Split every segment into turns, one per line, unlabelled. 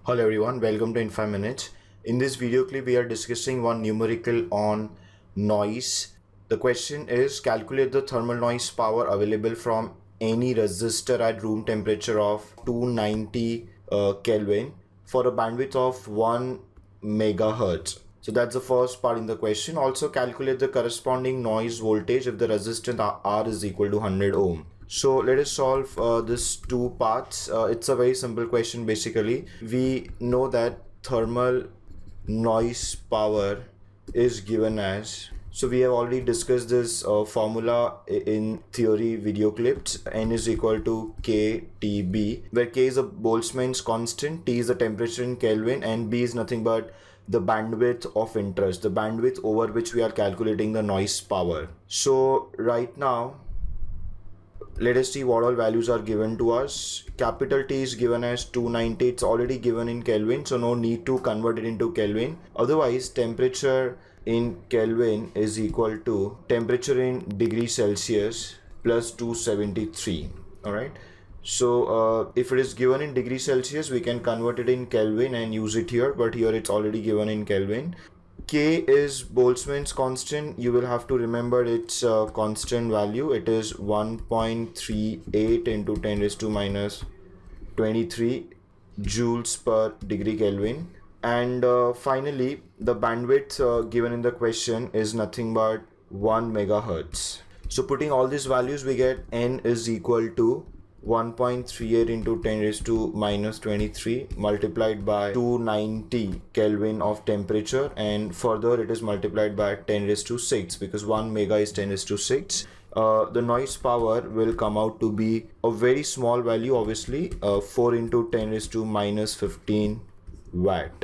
Hello everyone, welcome to In 5 Minutes. In this video clip, we are discussing one numerical on noise. The question is, calculate the thermal noise power available from any resistor at room temperature of 290 Kelvin for a bandwidth of 1 megahertz. So that's the first part in the question. Also calculate the corresponding noise voltage if the resistance R is equal to 100 ohm. So let us solve this two parts. It's a very simple question. Basically, we know that thermal noise power is given as, so we have already discussed this formula in theory video clips. N is equal to KTB, where K is a Boltzmann's constant, T is the temperature in Kelvin, and B is nothing but the bandwidth of interest, the bandwidth over which we are calculating the noise power. So right now, let us see what all values are given to us. Capital T is given as 290. It's already given in Kelvin, so no need to convert it into Kelvin. Otherwise, temperature in Kelvin is equal to temperature in degrees Celsius plus 273. Alright. So if it is given in degrees Celsius, we can convert it in Kelvin and use it here. But here it's already given in Kelvin. K is Boltzmann's constant. You will have to remember its constant value. It is 1.38 into 10 raised to minus 23 joules per degree Kelvin. And finally, the bandwidth given in the question is nothing but 1 megahertz. So putting all these values, we get N is equal to 1.38 into 10 raised to minus 23 multiplied by 290 Kelvin of temperature, and further it is multiplied by 10 raised to 6 because 1 mega is 10 raised to 6. The noise power will come out to be a very small value, obviously 4 into 10 raised to minus 15 watt.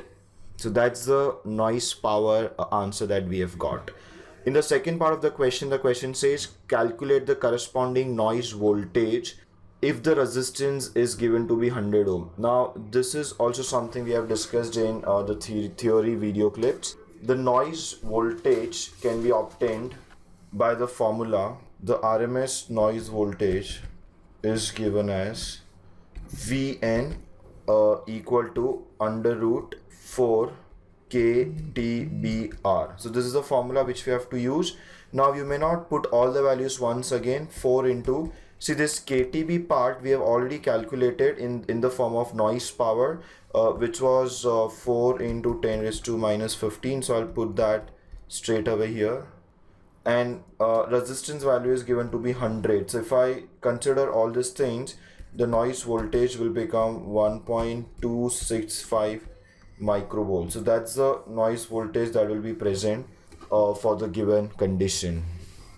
So that's the noise power answer that we have got. In the second part of the question says calculate the corresponding noise voltage if the resistance is given to be 100 ohm. Now this is also something we have discussed in the theory video clips. The noise voltage can be obtained by the formula. The RMS noise voltage is given as Vn equal to under root 4 KTBR. So this is the formula which we have to use. Now you may not put all the values once again. 4 into, see this KTB part we have already calculated in the form of noise power, which was 4 into 10 raised to minus 15. So I'll put that straight away here. And resistance value is given to be 100. So if I consider all these things, the noise voltage will become 1.265 microvolts. So that's the noise voltage that will be present for the given condition.